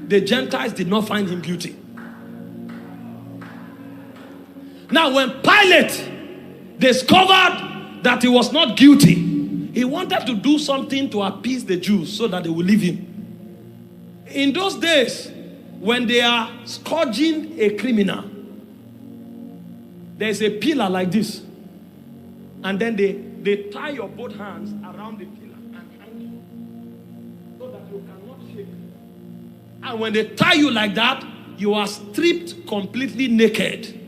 the Gentiles did not find him guilty. Now, when Pilate discovered that he was not guilty, he wanted to do something to appease the Jews so that they would leave him. In those days, when they are scourging a criminal, there's a pillar like this. And then they tie your both hands around the pillar and hang you so that you cannot shake. And when they tie you like that, you are stripped completely naked.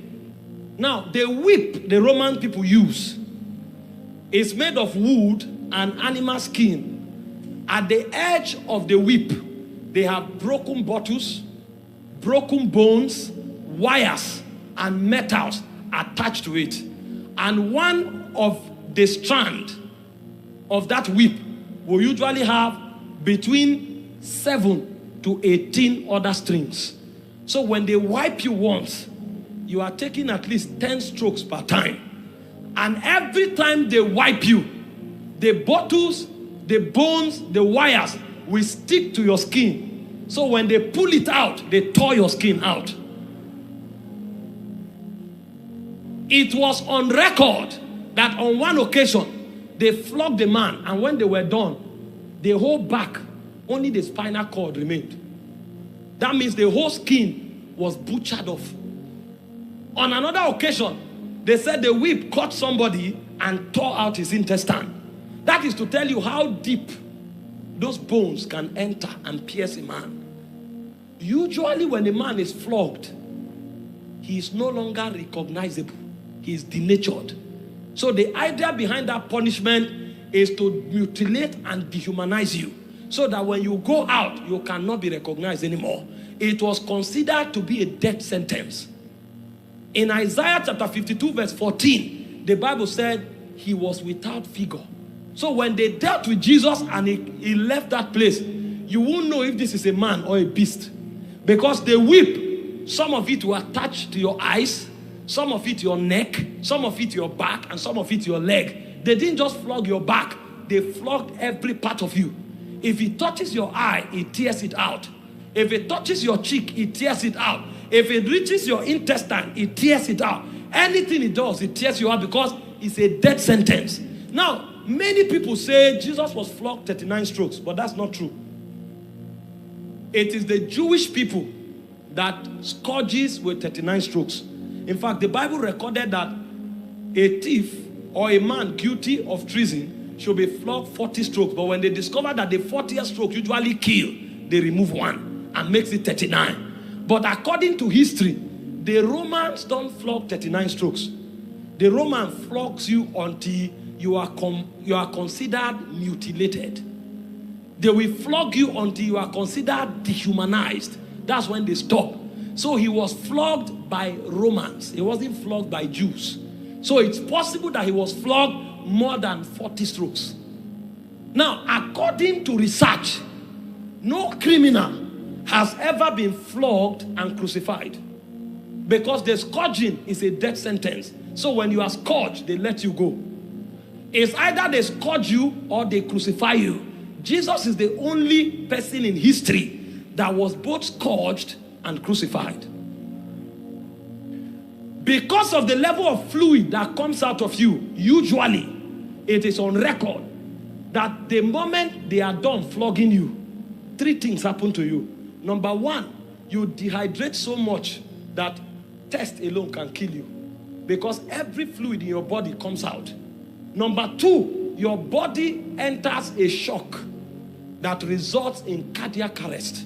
Now, the whip the Roman people use is made of wood and animal skin. At the edge of the whip, they have broken bottles, broken bones, wires, and metals attached to it. And one of the strand of that whip will usually have between 7 to 18 other strings. So when they wipe you once, you are taking at least 10 strokes per time. And every time they wipe you, the bottles, the bones, the wires will stick to your skin. So when they pull it out, they tore your skin out. It was on record that on one occasion, they flogged the man, and when they were done, the whole back, only the spinal cord remained. That means the whole skin was butchered off. On another occasion, they said the whip caught somebody and tore out his intestine. That is to tell you how deep those bones can enter and pierce a man. Usually when a man is flogged, he is no longer recognizable. He is denatured. So the idea behind that punishment is to mutilate and dehumanize you, so that when you go out, you cannot be recognized anymore. It was considered to be a death sentence. In Isaiah chapter 52 verse 14, the Bible said he was without figure. So when they dealt with Jesus and he left that place, you won't know if this is a man or a beast. Because the whip, some of it will attach to your eyes, some of it your neck, some of it your back, and some of it your leg. They didn't just flog your back, they flogged every part of you. If it touches your eye, it tears it out. If it touches your cheek, it tears it out. If it reaches your intestine, it tears it out. Anything it does, it tears you out, because it's a death sentence. Now, many people say Jesus was flogged 39 strokes, but that's not true. It is the Jewish people that scourges with 39 strokes. In fact, the Bible recorded that a thief or a man guilty of treason should be flogged 40 strokes. But when they discover that the 40th stroke usually kill, they remove one and makes it 39. But according to history, the Romans don't flog 39 strokes. The Roman flogs you until you are considered mutilated. They will flog you until you are considered dehumanized. That's when they stop. So he was flogged by Romans. He wasn't flogged by Jews. So it's possible that he was flogged more than 40 strokes. Now, according to research, no criminal has ever been flogged and crucified, because the scourging is a death sentence. So when you are scourged, they let you go. It's either they scourge you or they crucify you. Jesus is the only person in history that was both scourged and crucified. Because of the level of fluid that comes out of you, usually it is on record that the moment they are done flogging you, 3 things happen to you. Number 1, you dehydrate so much that thirst alone can kill you, because every fluid in your body comes out. Number 2, your body enters a shock that results in cardiac arrest.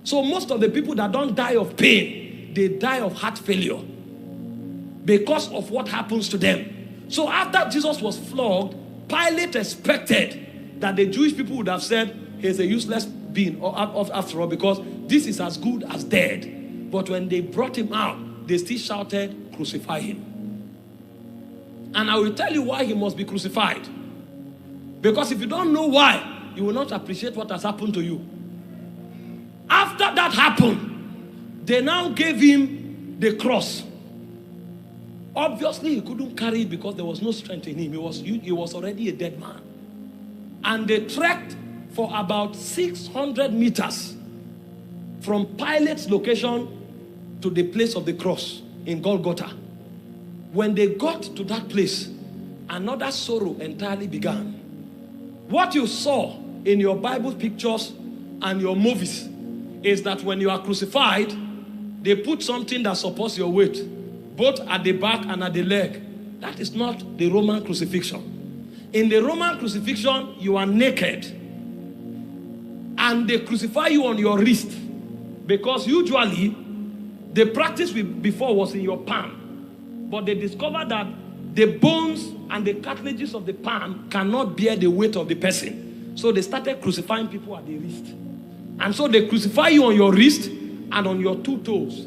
So most of the people that don't die of pain, they die of heart failure because of what happens to them. So after Jesus was flogged, Pilate expected that the Jewish people would have said, he's a useless being after all, because this is as good as dead. But when they brought him out, they still shouted, crucify him. And I will tell you why he must be crucified. Because if you don't know why, you will not appreciate what has happened to you. After that happened, they now gave him the cross. Obviously, he couldn't carry it because there was no strength in him. He was already a dead man. And they trekked for about 600 meters from Pilate's location to the place of the cross in Golgotha. When they got to that place, another sorrow entirely began. What you saw in your Bible pictures and your movies is that when you are crucified, they put something that supports your weight, both at the back and at the leg. That is not the Roman crucifixion. In the Roman crucifixion, you are naked, and they crucify you on your wrist, because usually the practice before was in your palm, but they discovered that the bones and the cartilages of the palm cannot bear the weight of the person. So they started crucifying people at the wrist. And so they crucify you on your wrist and on your two toes.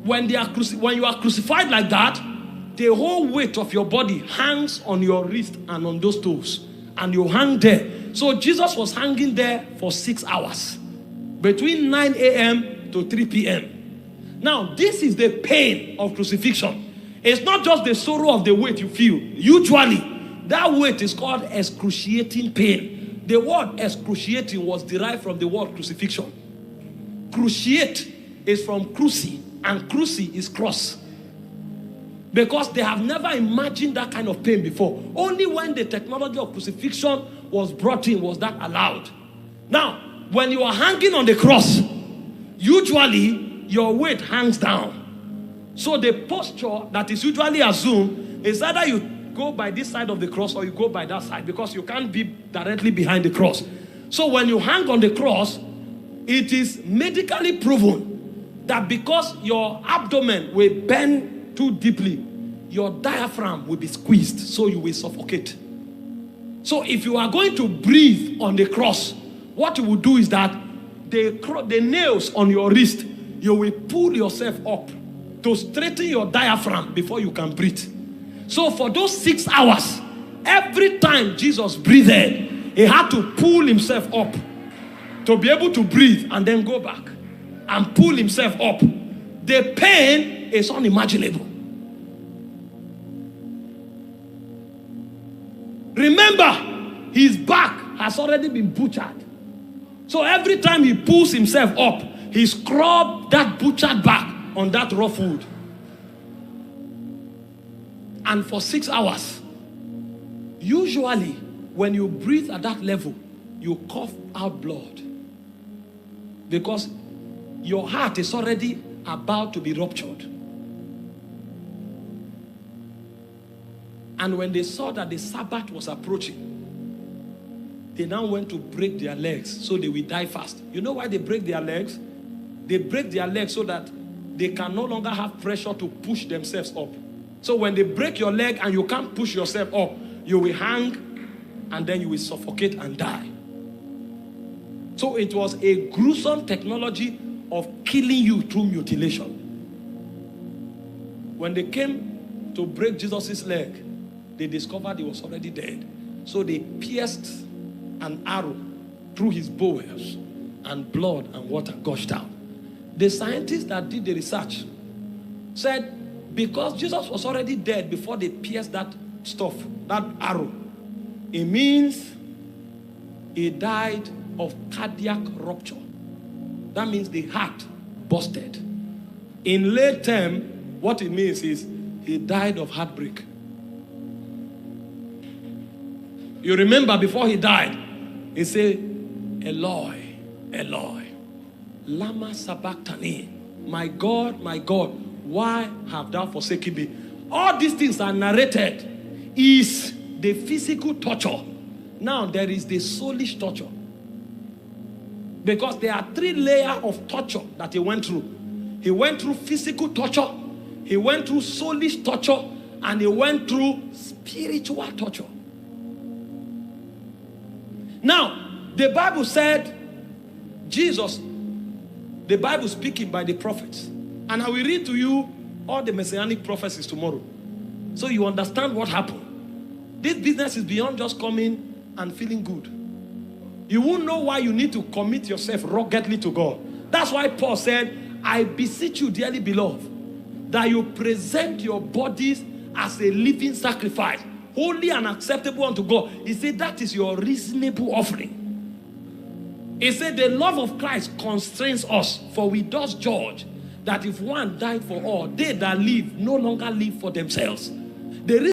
When you are crucified like that, the whole weight of your body hangs on your wrist and on those toes. And you hang there. So Jesus was hanging there for 6 hours. Between 9 a.m. to 3 p.m. Now, this is the pain of crucifixion. It's not just the sorrow of the weight you feel. Usually, that weight is called excruciating pain. The word excruciating was derived from the word crucifixion. Cruciate is from cruci, and cruci is cross. Because they have never imagined that kind of pain before. Only when the technology of crucifixion was brought in was that allowed. Now, when you are hanging on the cross, usually your weight hangs down. So the posture that is usually assumed is either you go by this side of the cross or you go by that side, because you can't be directly behind the cross. So when you hang on the cross, it is medically proven that because your abdomen will bend too deeply, your diaphragm will be squeezed, so you will suffocate. So if you are going to breathe on the cross, what you will do is that the nails on your wrist, you will pull yourself up to straighten your diaphragm before you can breathe. So for those 6 hours, every time Jesus breathed, he had to pull himself up to be able to breathe and then go back and pull himself up. The pain is unimaginable. Remember, his back has already been butchered. So every time he pulls himself up, he scrubbed that butchered back on that rough wood. And for 6 hours, usually when you breathe at that level, you cough out blood, because your heart is already about to be ruptured. And when they saw that the Sabbath was approaching, they now went to break their legs so they will die fast. You know why they break their legs? They break their legs so that they can no longer have pressure to push themselves up. So when they break your leg and you can't push yourself up, you will hang and then you will suffocate and die. So it was a gruesome technology of killing you through mutilation. When they came to break Jesus' leg, they discovered he was already dead. So they pierced an arrow through his bowels, and blood and water gushed out. The scientists that did the research said because Jesus was already dead before they pierced that stuff, that arrow, it means he died of cardiac rupture. That means the heart busted. In lay term, what it means is he died of heartbreak. You remember before he died, he said, Eloi, Eloi, lama sabachthani. My God, why have thou forsaken me? All these things are narrated is the physical torture. Now there is the soulish torture. Because there are 3 layers of torture that he went through. He went through physical torture, he went through soulish torture, and he went through spiritual torture. Now, the Bible said, Jesus, the Bible speaking by the prophets. And I will read to you all the messianic prophecies tomorrow, so you understand what happened. This business is beyond just coming and feeling good. You won't know why you need to commit yourself ruggedly to God. That's why Paul said, I beseech you, dearly beloved, that you present your bodies as a living sacrifice, holy and acceptable unto God. He said that is your reasonable offering. He said the love of Christ constrains us, for we thus judge that if one died for all, they that live no longer live for themselves. The